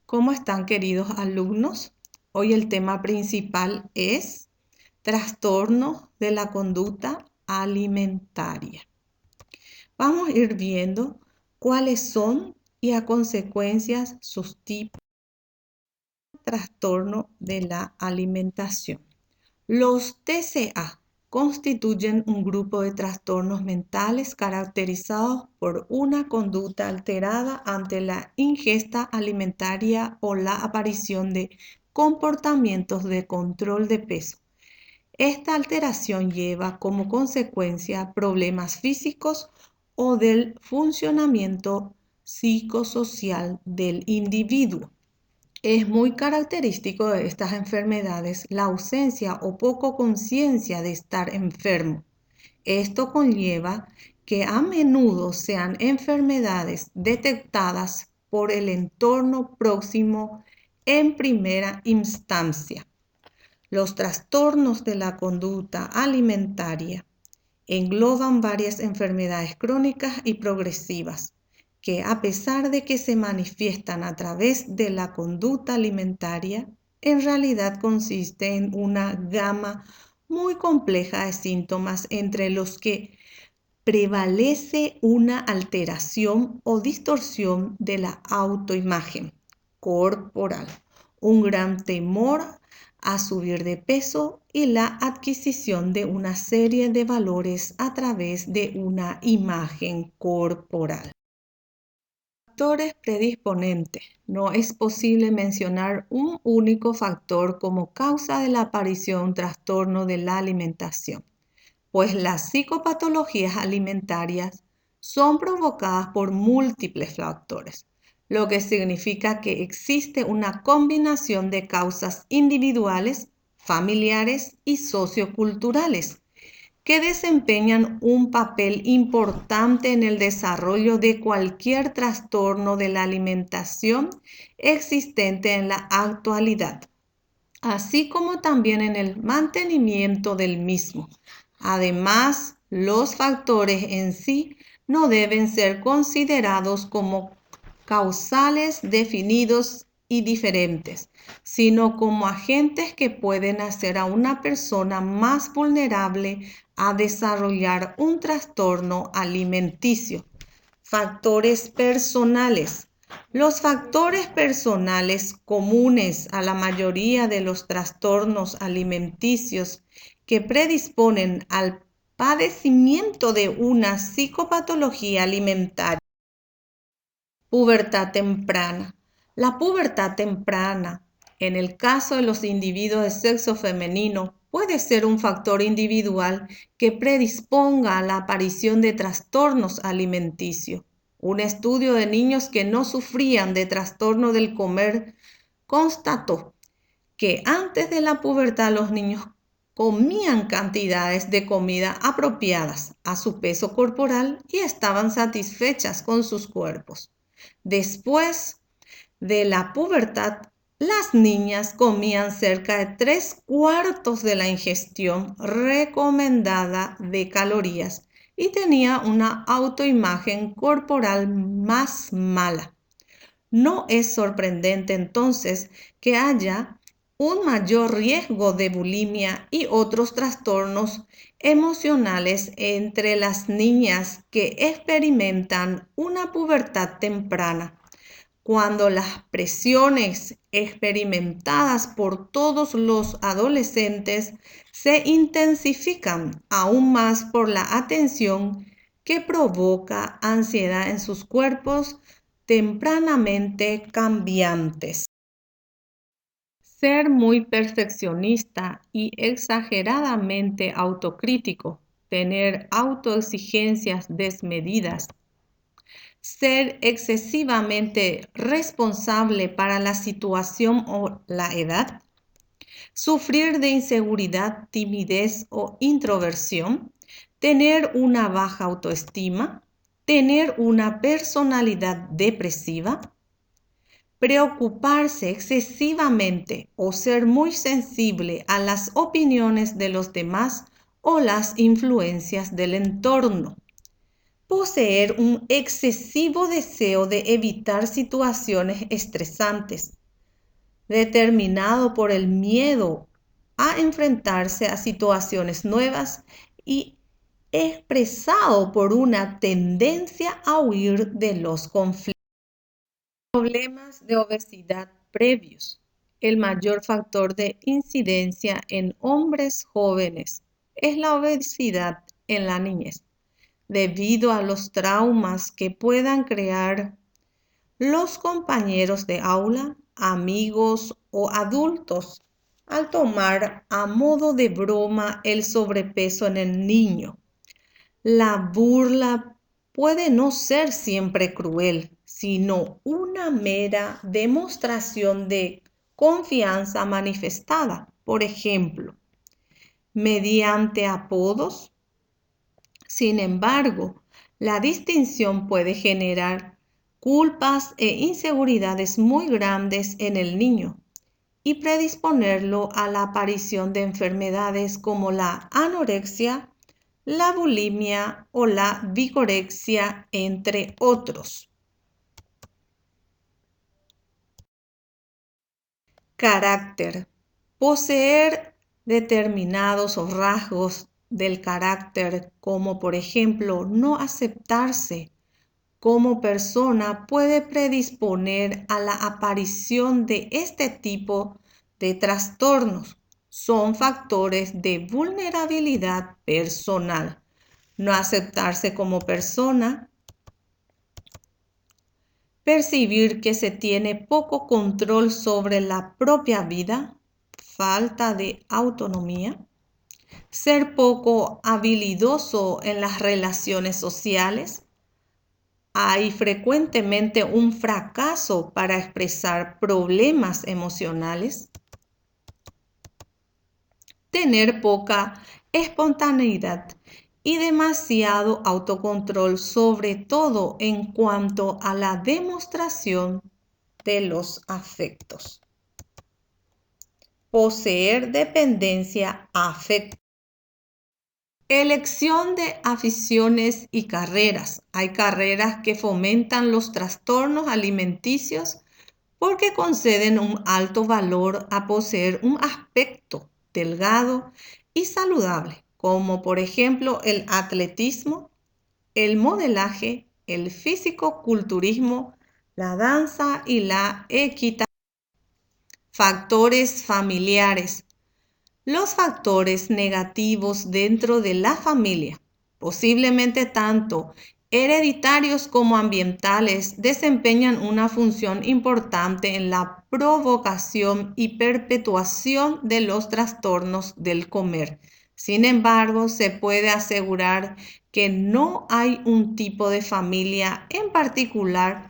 ¿Cómo están, queridos alumnos? Hoy el tema principal es trastorno de la conducta alimentaria. Vamos a ir viendo cuáles son y a consecuencias sus tipos de trastorno de la alimentación. Los TCA constituyen un grupo de trastornos mentales caracterizados por una conducta alterada ante la ingesta alimentaria o la aparición de comportamientos de control de peso. Esta alteración lleva como consecuencia problemas físicos o del funcionamiento psicosocial del individuo. Es muy característico de estas enfermedades la ausencia o poco conciencia de estar enfermo. Esto conlleva que a menudo sean enfermedades detectadas por el entorno próximo en primera instancia. Los trastornos de la conducta alimentaria engloban varias enfermedades crónicas y progresivas que, a pesar de que se manifiestan a través de la conducta alimentaria, en realidad consiste en una gama muy compleja de síntomas entre los que prevalece una alteración o distorsión de la autoimagen corporal, un gran temor a subir de peso y la adquisición de una serie de valores a través de una imagen corporal. Factores predisponentes. No es posible mencionar un único factor como causa de la aparición de un trastorno de la alimentación, pues las psicopatologías alimentarias son provocadas por múltiples factores, lo que significa que existe una combinación de causas individuales, familiares y socioculturales que desempeñan un papel importante en el desarrollo de cualquier trastorno de la alimentación existente en la actualidad, así como también en el mantenimiento del mismo. Además, los factores en sí no deben ser considerados como causales definidos y diferentes, sino como agentes que pueden hacer a una persona más vulnerable a desarrollar un trastorno alimenticio. Factores personales. Los factores personales comunes a la mayoría de los trastornos alimenticios que predisponen al padecimiento de una psicopatología alimentaria. Pubertad temprana. La pubertad temprana, en el caso de los individuos de sexo femenino, puede ser un factor individual que predisponga a la aparición de trastornos alimenticios. Un estudio de niños que no sufrían de trastorno del comer constató que antes de la pubertad los niños comían cantidades de comida apropiadas a su peso corporal y estaban satisfechas con sus cuerpos. Después de la pubertad, las niñas comían cerca de 3/4 de la ingestión recomendada de calorías y tenía una autoimagen corporal más mala. No es sorprendente entonces que haya un mayor riesgo de bulimia y otros trastornos emocionales entre las niñas que experimentan una pubertad temprana, cuando las presiones experimentadas por todos los adolescentes se intensifican aún más por la atención que provoca ansiedad en sus cuerpos tempranamente cambiantes. Ser muy perfeccionista y exageradamente autocrítico, tener autoexigencias desmedidas, ser excesivamente responsable para la situación o la edad, sufrir de inseguridad, timidez o introversión, tener una baja autoestima, tener una personalidad depresiva, preocuparse excesivamente o ser muy sensible a las opiniones de los demás o las influencias del entorno. Poseer un excesivo deseo de evitar situaciones estresantes, determinado por el miedo a enfrentarse a situaciones nuevas y expresado por una tendencia a huir de los conflictos. Problemas de obesidad previos. El mayor factor de incidencia en hombres jóvenes es la obesidad en la niñez, debido a los traumas que puedan crear los compañeros de aula, amigos o adultos al tomar a modo de broma el sobrepeso en el niño. La burla puede no ser siempre cruel, sino una mera demostración de confianza manifestada, por ejemplo, mediante apodos. Sin embargo, la distinción puede generar culpas e inseguridades muy grandes en el niño y predisponerlo a la aparición de enfermedades como la anorexia, la bulimia o la vigorexia, entre otros. Carácter. Poseer determinados rasgos del carácter, como por ejemplo no aceptarse como persona, puede predisponer a la aparición de este tipo de trastornos. Son factores de vulnerabilidad personal. No aceptarse como persona, percibir que se tiene poco control sobre la propia vida, falta de autonomía, ser poco habilidoso en las relaciones sociales. Hay frecuentemente un fracaso para expresar problemas emocionales, tener poca espontaneidad y demasiado autocontrol, sobre todo en cuanto a la demostración de los afectos. Poseer dependencia afectiva. Elección de aficiones y carreras. Hay carreras que fomentan los trastornos alimenticios porque conceden un alto valor a poseer un aspecto delgado y saludable, como por ejemplo el atletismo, el modelaje, el fisicoculturismo, la danza y la equitación. Factores familiares. Los factores negativos dentro de la familia, posiblemente tanto hereditarios como ambientales, desempeñan una función importante en la provocación y perpetuación de los trastornos del comer. Sin embargo, se puede asegurar que no hay un tipo de familia en particular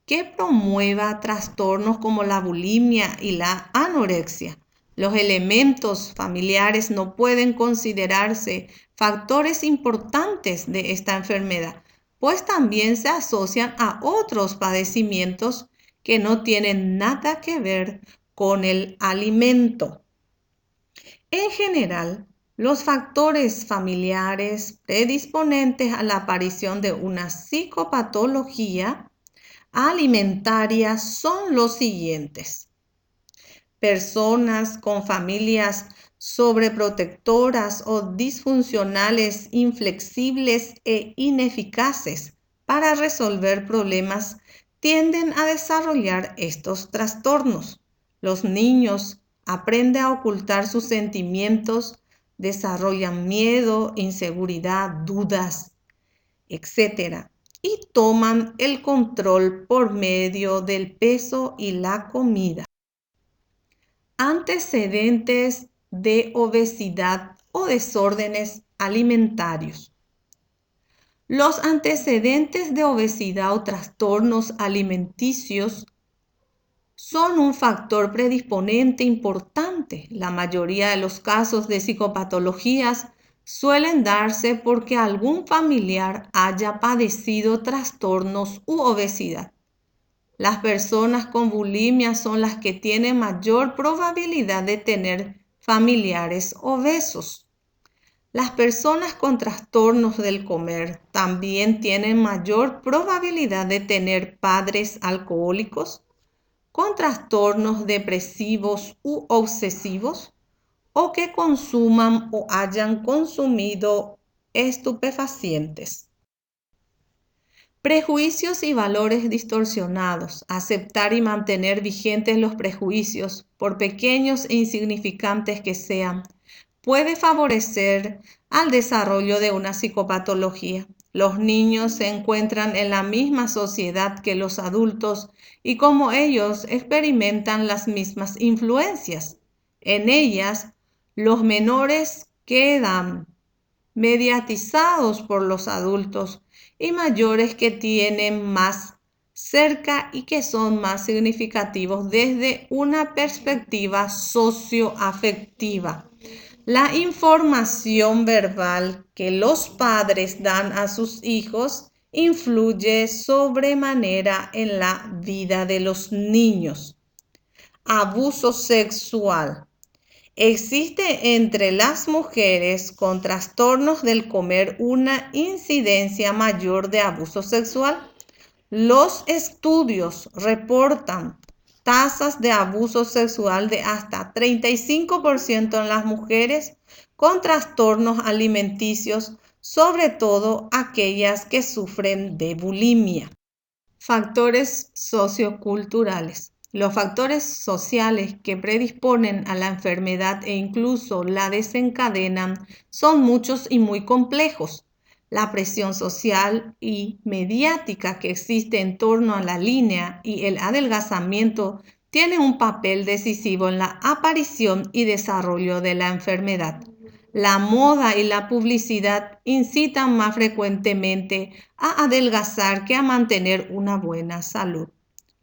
que promueva trastornos como la bulimia y la anorexia. Los elementos familiares no pueden considerarse factores importantes de esta enfermedad, pues también se asocian a otros padecimientos que no tienen nada que ver con el alimento. En general, los factores familiares predisponentes a la aparición de una psicopatología alimentaria son los siguientes: personas con familias sobreprotectoras o disfuncionales, inflexibles e ineficaces para resolver problemas, tienden a desarrollar estos trastornos. Los niños aprenden a ocultar sus sentimientos, desarrollan miedo, inseguridad, dudas, etc. Y toman el control por medio del peso y la comida. Antecedentes de obesidad o desórdenes alimentarios. Los antecedentes de obesidad o trastornos alimenticios son un factor predisponente importante. La mayoría de los casos de psicopatologías suelen darse porque algún familiar haya padecido trastornos u obesidad. Las personas con bulimia son las que tienen mayor probabilidad de tener familiares obesos. Las personas con trastornos del comer también tienen mayor probabilidad de tener padres alcohólicos, con trastornos depresivos u obsesivos o que consuman o hayan consumido estupefacientes. Prejuicios y valores distorsionados. Aceptar y mantener vigentes los prejuicios, por pequeños e insignificantes que sean, puede favorecer al desarrollo de una psicopatología. Los niños se encuentran en la misma sociedad que los adultos y como ellos experimentan las mismas influencias. En ellas, los menores quedan mediatizados por los adultos y mayores que tienen más cerca y que son más significativos desde una perspectiva socioafectiva. La información verbal que los padres dan a sus hijos influye sobremanera en la vida de los niños. Abuso sexual. Existe entre las mujeres con trastornos del comer una incidencia mayor de abuso sexual. Los estudios reportan tasas de abuso sexual de hasta 35% en las mujeres con trastornos alimenticios, sobre todo aquellas que sufren de bulimia. Factores socioculturales. Los factores sociales que predisponen a la enfermedad e incluso la desencadenan son muchos y muy complejos. La presión social y mediática que existe en torno a la línea y el adelgazamiento tienen un papel decisivo en la aparición y desarrollo de la enfermedad. La moda y la publicidad incitan más frecuentemente a adelgazar que a mantener una buena salud.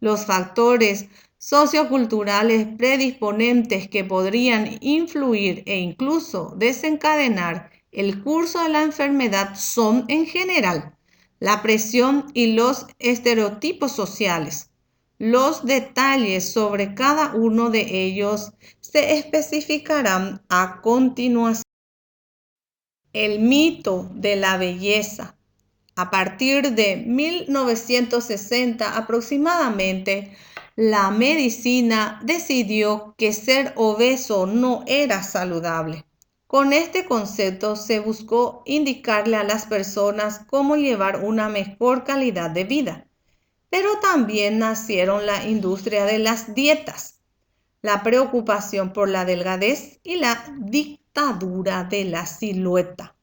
Los factores socioculturales predisponentes que podrían influir e incluso desencadenar el curso de la enfermedad son, en general, la presión y los estereotipos sociales. Los detalles sobre cada uno de ellos se especificarán a continuación. El mito de la belleza. A partir de 1960 aproximadamente, la medicina decidió que ser obeso no era saludable. Con este concepto se buscó indicarle a las personas cómo llevar una mejor calidad de vida. Pero también nacieron la industria de las dietas, la preocupación por la delgadez y la dictadura de la silueta.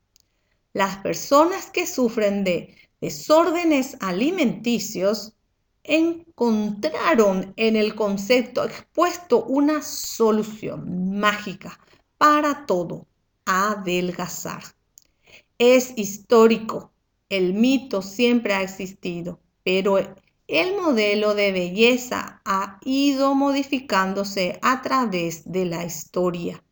Las personas que sufren de desórdenes alimenticios encontraron en el concepto expuesto una solución mágica para todo: adelgazar. Es histórico, el mito siempre ha existido, pero el modelo de belleza ha ido modificándose a través de la historia.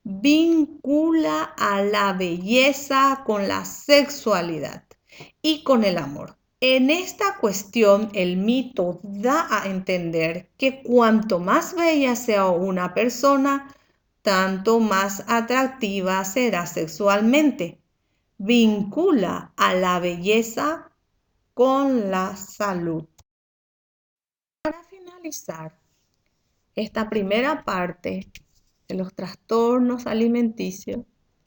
Vincula a la belleza con la sexualidad y con el amor. En esta cuestión, el mito da a entender que cuanto más bella sea una persona, tanto más atractiva será sexualmente. Vincula a la belleza con la salud. Para finalizar esta primera parte de los trastornos alimenticios,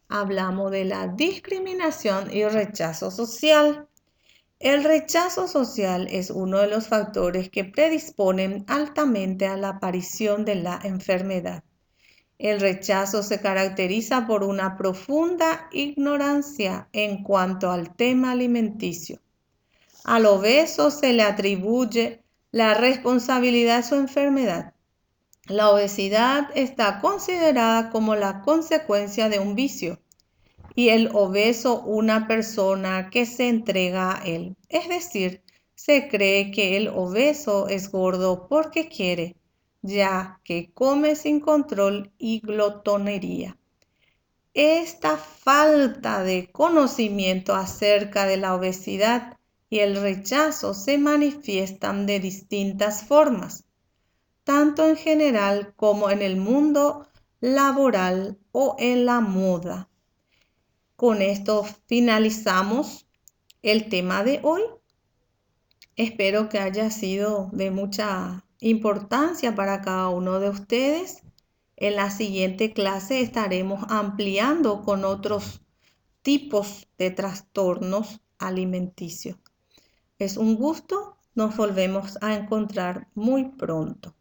hablamos de la discriminación y rechazo social. El rechazo social es uno de los factores que predisponen altamente a la aparición de la enfermedad. El rechazo se caracteriza por una profunda ignorancia en cuanto al tema alimenticio. Al obeso se le atribuye la responsabilidad de su enfermedad. La obesidad está considerada como la consecuencia de un vicio y el obeso una persona que se entrega a él. Es decir, se cree que el obeso es gordo porque quiere, ya que come sin control y glotonería. Esta falta de conocimiento acerca de la obesidad y el rechazo se manifiestan de distintas formas, tanto en general como en el mundo laboral o en la moda. Con esto finalizamos el tema de hoy. Espero que haya sido de mucha importancia para cada uno de ustedes. En la siguiente clase estaremos ampliando con otros tipos de trastornos alimenticios. Es un gusto, nos volvemos a encontrar muy pronto.